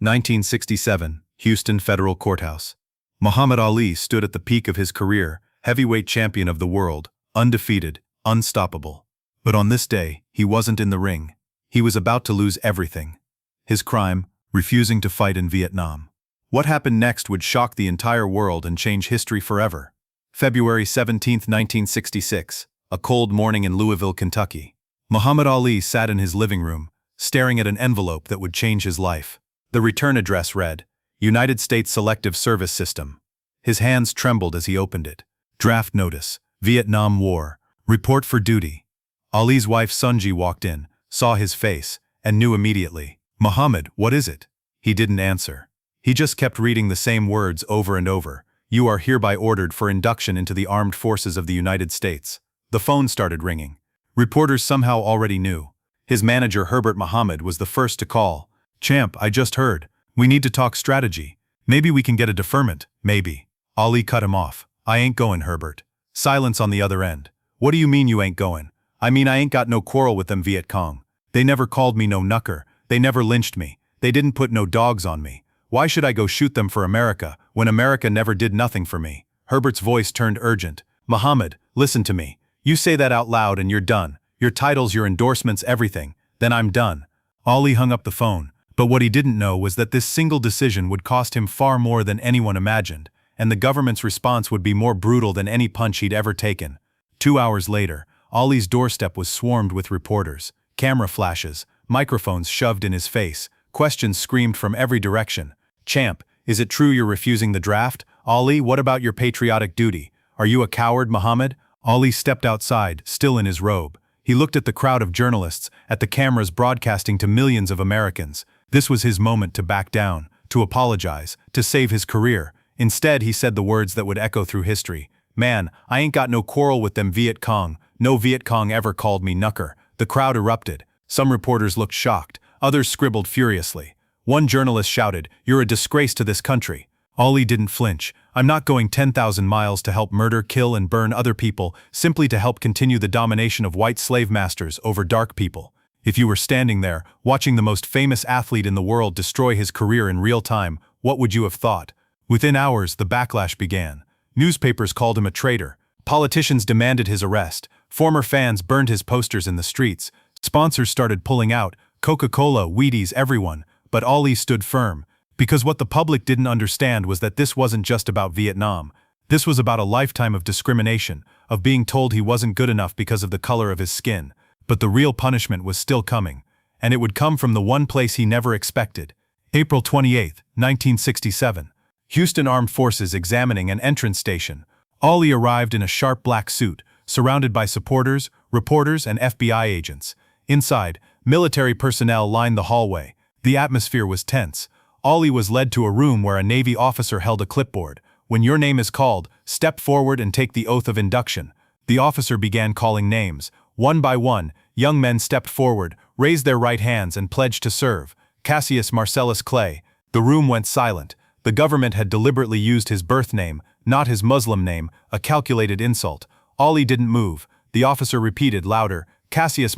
1967, Houston Federal Courthouse. Muhammad Ali stood at the peak of his career, heavyweight champion of the world, undefeated, unstoppable. But on this day, he wasn't in the ring. He was about to lose everything. His crime, refusing to fight in Vietnam. What happened next would shock the entire world and change history forever. February 17, 1966, a cold morning in Louisville, Kentucky. Muhammad Ali sat in his living room, staring at an envelope that would change his life. The return address read, United States Selective Service System. His hands trembled as he opened it. Draft notice, Vietnam War, report for duty. Ali's wife Sunji walked in, saw his face, and knew immediately. Muhammad, what is it? He didn't answer. He just kept reading the same words over and over. You are hereby ordered for induction into the armed forces of the United States. The phone started ringing. Reporters somehow already knew. His manager Herbert Muhammad was the first to call. Champ, I just heard. We need to talk strategy. Maybe we can get a deferment, maybe. Ali cut him off. I ain't going, Herbert. Silence on the other end. What do you mean you ain't going? I mean I ain't got no quarrel with them Vietcong. They never called me no knucker. They never lynched me. They didn't put no dogs on me. Why should I go shoot them for America, when America never did nothing for me? Herbert's voice turned urgent. Muhammad, listen to me. You say that out loud and you're done. Your titles, your endorsements, everything. Then I'm done. Ali hung up the phone. But what he didn't know was that this single decision would cost him far more than anyone imagined, and the government's response would be more brutal than any punch he'd ever taken. 2 hours later, Ali's doorstep was swarmed with reporters, camera flashes, microphones shoved in his face, questions screamed from every direction. Champ, is it true you're refusing the draft? Ali, what about your patriotic duty? Are you a coward, Muhammad? Ali stepped outside, still in his robe. He looked at the crowd of journalists, at the cameras broadcasting to millions of Americans. This was his moment to back down, to apologize, to save his career. Instead, he said the words that would echo through history. Man, I ain't got no quarrel with them Vietcong. No Vietcong ever called me knucker. The crowd erupted. Some reporters looked shocked. Others scribbled furiously. One journalist shouted, "You're a disgrace to this country." Ali didn't flinch. I'm not going 10,000 miles to help murder, kill, and burn other people, simply to help continue the domination of white slave masters over dark people. If you were standing there, watching the most famous athlete in the world destroy his career in real time, what would you have thought? Within hours, the backlash began. Newspapers called him a traitor. Politicians demanded his arrest. Former fans burned his posters in the streets. Sponsors started pulling out. Coca-Cola, Wheaties, everyone. But Ali stood firm. Because what the public didn't understand was that this wasn't just about Vietnam. This was about a lifetime of discrimination, of being told he wasn't good enough because of the color of his skin. But the real punishment was still coming, and it would come from the one place he never expected. April 28, 1967. Houston Armed Forces examining an entrance station. Ali arrived in a sharp black suit, surrounded by supporters, reporters, and FBI agents. Inside, military personnel lined the hallway. The atmosphere was tense. Ali was led to a room where a Navy officer held a clipboard. When your name is called, step forward and take the oath of induction. The officer began calling names. One by one, young men stepped forward, raised their right hands and pledged to serve. Cassius Clay. The room went silent. The government had deliberately used his birth name, not his Muslim name, a calculated insult. Ali didn't move. The officer repeated louder, Cassius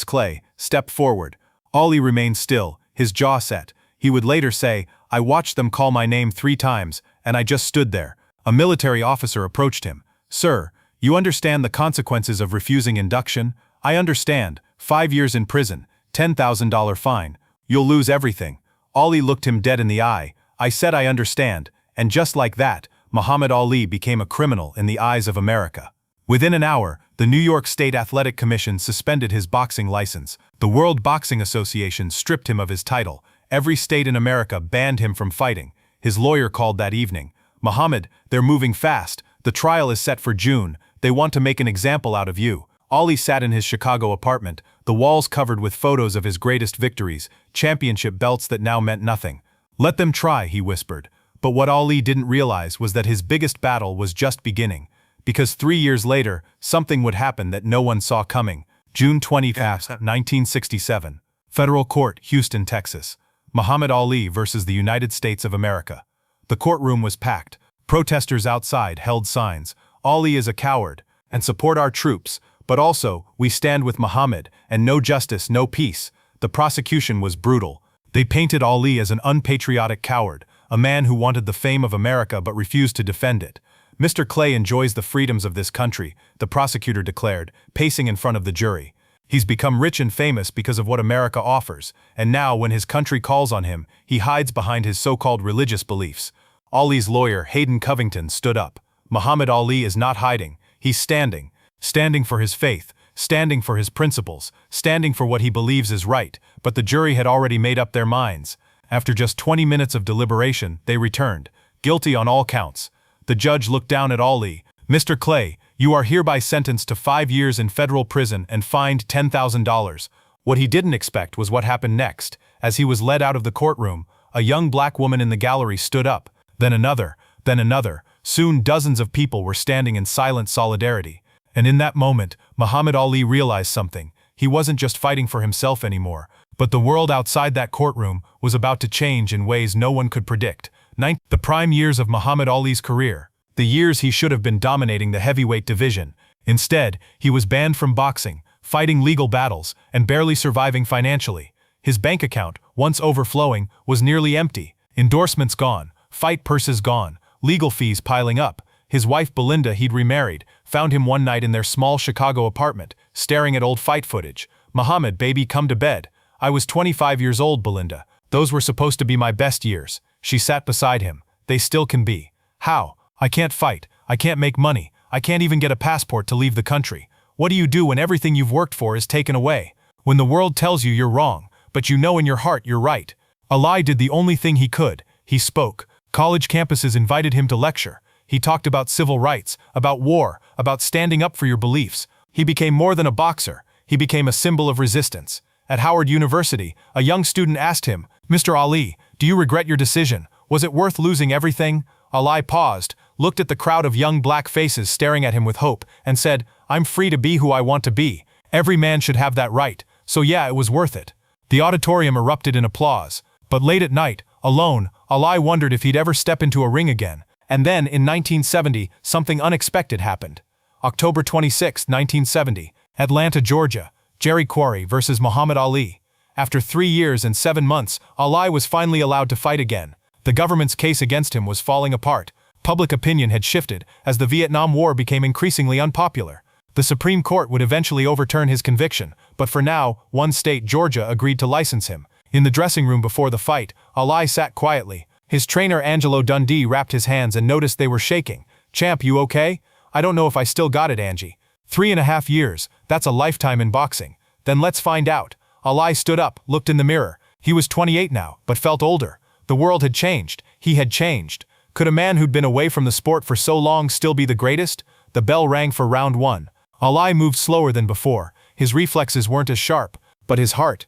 Clay, step forward. Ali remained still, his jaw set. He would later say, I watched them call my name 3 times, and I just stood there. A military officer approached him. Sir, you understand the consequences of refusing induction? I understand. 5 years in prison, $10,000 fine. You'll lose everything. Ali looked him dead in the eye. I said I understand. And just like that, Muhammad Ali became a criminal in the eyes of America. Within an hour, the New York State Athletic Commission suspended his boxing license. The World Boxing Association stripped him of his title. Every state in America banned him from fighting. His lawyer called that evening. Muhammad, they're moving fast. The trial is set for June. They want to make an example out of you. Ali sat in his Chicago apartment, the walls covered with photos of his greatest victories, championship belts that now meant nothing. Let them try, he whispered. But what Ali didn't realize was that his biggest battle was just beginning. Because 3 years later, something would happen that no one saw coming. June 25, 1967. Federal Court, Houston, Texas. Muhammad Ali versus the United States of America. The courtroom was packed. Protesters outside held signs. Ali is a coward, and support our troops, but also, we stand with Muhammad, and no justice, no peace. The prosecution was brutal. They painted Ali as an unpatriotic coward, a man who wanted the fame of America but refused to defend it. "Mr. Clay enjoys the freedoms of this country," the prosecutor declared, pacing in front of the jury. "He's become rich and famous because of what America offers, and now when his country calls on him, he hides behind his so-called religious beliefs." Ali's lawyer, Hayden Covington, stood up. "Muhammad Ali is not hiding, he's standing. Standing for his faith, standing for his principles, standing for what he believes is right." But the jury had already made up their minds. After just 20 minutes of deliberation, they returned, guilty on all counts. The judge looked down at Ali. "Mr. Clay, you are hereby sentenced to 5 years in federal prison and fined $10,000. What he didn't expect was what happened next. As he was led out of the courtroom, a young black woman in the gallery stood up. Then another, then another. Soon dozens of people were standing in silent solidarity. And in that moment, Muhammad Ali realized something. He wasn't just fighting for himself anymore, but the world outside that courtroom was about to change in ways no one could predict. The prime years of Muhammad Ali's career. The years he should have been dominating the heavyweight division. Instead, he was banned from boxing, fighting legal battles, and barely surviving financially. His bank account, once overflowing, was nearly empty. Endorsements gone, fight purses gone, legal fees piling up. His wife Belinda, he'd remarried, found him one night in their small Chicago apartment, staring at old fight footage. "Muhammad, baby, come to bed. I was 25 years old, Belinda. Those were supposed to be my best years." She sat beside him. "They still can be." "How? I can't fight. I can't make money. I can't even get a passport to leave the country. What do you do when everything you've worked for is taken away? When the world tells you you're wrong, but you know in your heart you're right?" Ali did the only thing he could. He spoke. College campuses invited him to lecture. He talked about civil rights, about war, about standing up for your beliefs. He became more than a boxer. He became a symbol of resistance. At Howard University, a young student asked him, "Mr. Ali, do you regret your decision? Was it worth losing everything?" Ali paused, looked at the crowd of young black faces staring at him with hope, and said, "I'm free to be who I want to be. Every man should have that right. So yeah, it was worth it." The auditorium erupted in applause. But late at night, alone, Ali wondered if he'd ever step into a ring again. And then, in 1970, something unexpected happened. October 26, 1970, Atlanta, Georgia, Jerry Quarry versus Muhammad Ali. After 3 years and 7 months, Ali was finally allowed to fight again. The government's case against him was falling apart. Public opinion had shifted as the Vietnam War became increasingly unpopular. The Supreme Court would eventually overturn his conviction, but for now, one state, Georgia, agreed to license him. In the dressing room before the fight, Ali sat quietly. His trainer Angelo Dundee wrapped his hands and noticed they were shaking. "Champ, you okay?" "I don't know if I still got it, Angie." 3.5 years, that's a lifetime in boxing. "Then let's find out." Ali stood up, looked in the mirror. He was 28 now, but felt older. The world had changed. He had changed. Could a man who'd been away from the sport for so long still be the greatest? The bell rang for round 1. Ali moved slower than before. His reflexes weren't as sharp, but his heart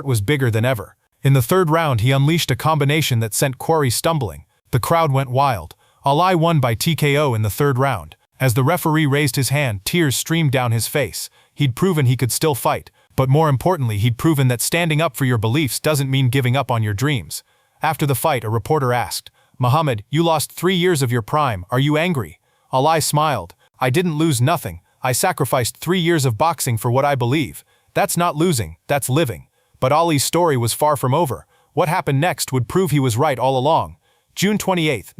was bigger than ever. In the 3rd round, he unleashed a combination that sent Quarry stumbling. The crowd went wild. Ali won by TKO in the 3rd round. As the referee raised his hand, tears streamed down his face. He'd proven he could still fight, but more importantly, he'd proven that standing up for your beliefs doesn't mean giving up on your dreams. After the fight, a reporter asked, "Muhammad, you lost 3 years of your prime. Are you angry?" Ali smiled. "I didn't lose nothing. I sacrificed 3 years of boxing for what I believe. That's not losing, that's living." But Ali's story was far from over. What happened next would prove he was right all along. June 28,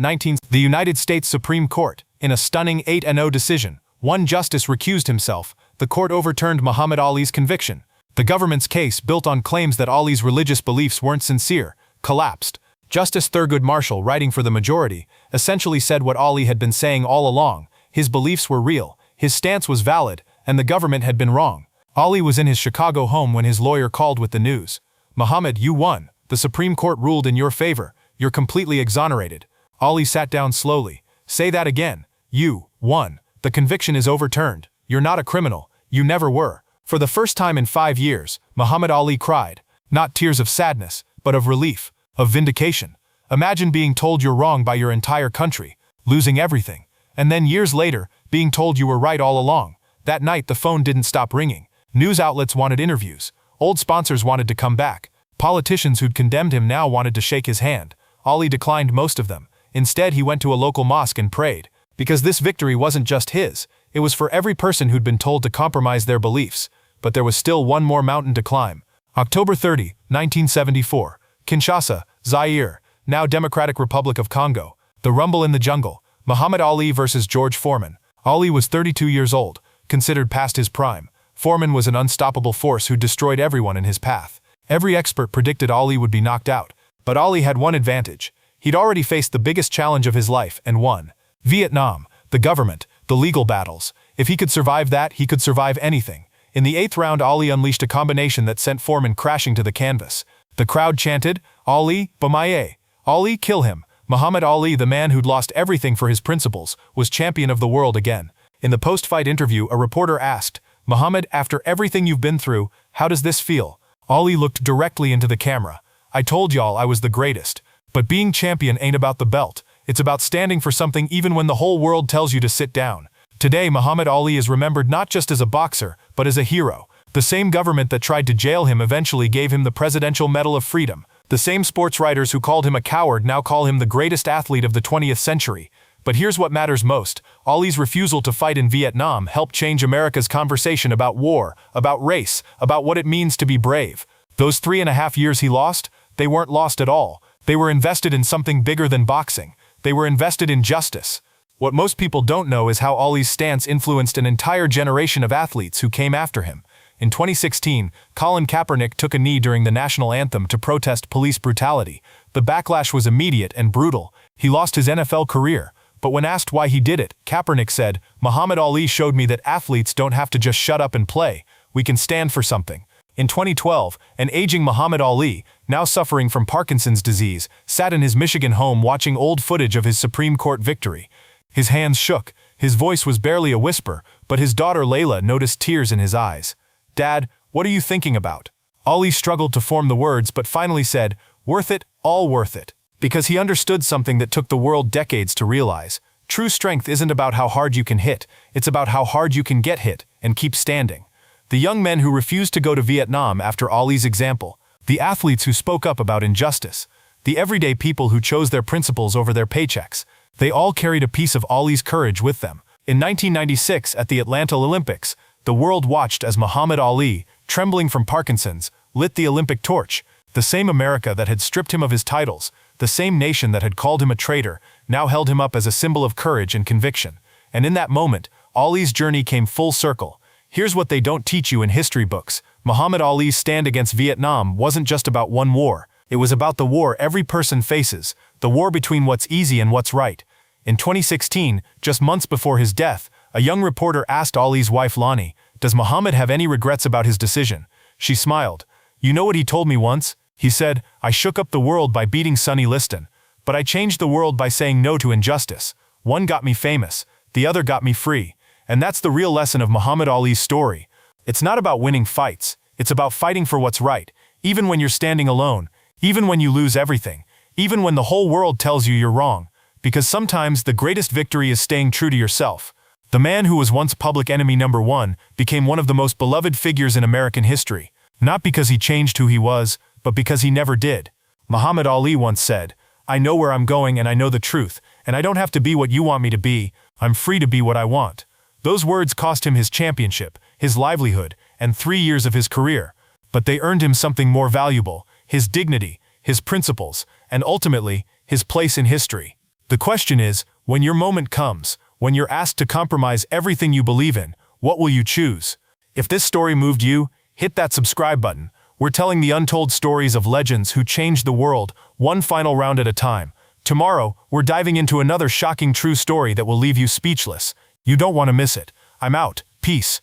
the United States Supreme Court, in a stunning 8-0 decision, one justice recused himself. The court overturned Muhammad Ali's conviction. The government's case, built on claims that Ali's religious beliefs weren't sincere, collapsed. Justice Thurgood Marshall, writing for the majority, essentially said what Ali had been saying all along. His beliefs were real, his stance was valid, and the government had been wrong. Ali was in his Chicago home when his lawyer called with the news. "Muhammad, you won. The Supreme Court ruled in your favor. You're completely exonerated." Ali sat down slowly. "Say that again. You won. The conviction is overturned. You're not a criminal. You never were." For the first time in 5 years, Muhammad Ali cried. Not tears of sadness, but of relief, of vindication. Imagine being told you're wrong by your entire country, losing everything, and then years later, being told you were right all along. That night the phone didn't stop ringing. News outlets wanted interviews. Old sponsors wanted to come back. Politicians who'd condemned him now wanted to shake his hand. Ali declined most of them. Instead, he went to a local mosque and prayed. Because this victory wasn't just his, it was for every person who'd been told to compromise their beliefs. But there was still one more mountain to climb. October 30, 1974. Kinshasa, Zaire, now Democratic Republic of Congo. The Rumble in the Jungle. Muhammad Ali versus George Foreman. Ali was 32 years old, considered past his prime. Foreman was an unstoppable force who destroyed everyone in his path. Every expert predicted Ali would be knocked out, but Ali had one advantage. He'd already faced the biggest challenge of his life and won. Vietnam, the government, the legal battles. If he could survive that, he could survive anything. In the 8th round, Ali unleashed a combination that sent Foreman crashing to the canvas. The crowd chanted, "Ali, Bamaye! Ali, kill him!" Muhammad Ali, the man who'd lost everything for his principles, was champion of the world again. In the post-fight interview, a reporter asked, "Muhammad, after everything you've been through, how does this feel?" Ali looked directly into the camera. "I told y'all I was the greatest. But being champion ain't about the belt. It's about standing for something even when the whole world tells you to sit down." Today, Muhammad Ali is remembered not just as a boxer, but as a hero. The same government that tried to jail him eventually gave him the Presidential Medal of Freedom. The same sports writers who called him a coward now call him the greatest athlete of the 20th century. But here's what matters most. Ali's refusal to fight in Vietnam helped change America's conversation about war, about race, about what it means to be brave. Those 3.5 years he lost, they weren't lost at all. They were invested in something bigger than boxing. They were invested in justice. What most people don't know is how Ali's stance influenced an entire generation of athletes who came after him. In 2016, Colin Kaepernick took a knee during the national anthem to protest police brutality. The backlash was immediate and brutal. He lost his NFL career. But when asked why he did it, Kaepernick said, "Muhammad Ali showed me that athletes don't have to just shut up and play. We can stand for something." In 2012, an aging Muhammad Ali, now suffering from Parkinson's disease, sat in his Michigan home watching old footage of his Supreme Court victory. His hands shook, his voice was barely a whisper, but his daughter Layla noticed tears in his eyes. "Dad, what are you thinking about?" Ali struggled to form the words but finally said, "Worth it, all worth it." Because he understood something that took the world decades to realize. True strength isn't about how hard you can hit, it's about how hard you can get hit and keep standing. The young men who refused to go to Vietnam after Ali's example, the athletes who spoke up about injustice, the everyday people who chose their principles over their paychecks, they all carried a piece of Ali's courage with them. In 1996, at the Atlanta Olympics, the world watched as Muhammad Ali, trembling from Parkinson's, lit the Olympic torch. The same America that had stripped him of his titles, the same nation that had called him a traitor, now held him up as a symbol of courage and conviction. And in that moment, Ali's journey came full circle. Here's what they don't teach you in history books. Muhammad Ali's stand against Vietnam wasn't just about one war. It was about the war every person faces, the war between what's easy and what's right. In 2016, just months before his death, a young reporter asked Ali's wife Lonnie, "Does Muhammad have any regrets about his decision?" She smiled. "You know what he told me once?" He said, "I shook up the world by beating Sonny Liston, but I changed the world by saying no to injustice. One got me famous, the other got me free." And that's the real lesson of Muhammad Ali's story. It's not about winning fights, it's about fighting for what's right, even when you're standing alone, even when you lose everything, even when the whole world tells you you're wrong. Because sometimes the greatest victory is staying true to yourself. The man who was once public enemy number one became one of the most beloved figures in American history, not because he changed who he was, but because he never did. Muhammad Ali once said, "I know where I'm going and I know the truth, and I don't have to be what you want me to be, I'm free to be what I want." Those words cost him his championship, his livelihood, and 3 years of his career. But they earned him something more valuable, his dignity, his principles, and ultimately, his place in history. The question is, when your moment comes, when you're asked to compromise everything you believe in, what will you choose? If this story moved you, hit that subscribe button. We're telling the untold stories of legends who changed the world, one final round at a time. Tomorrow, we're diving into another shocking true story that will leave you speechless. You don't want to miss it. I'm out. Peace.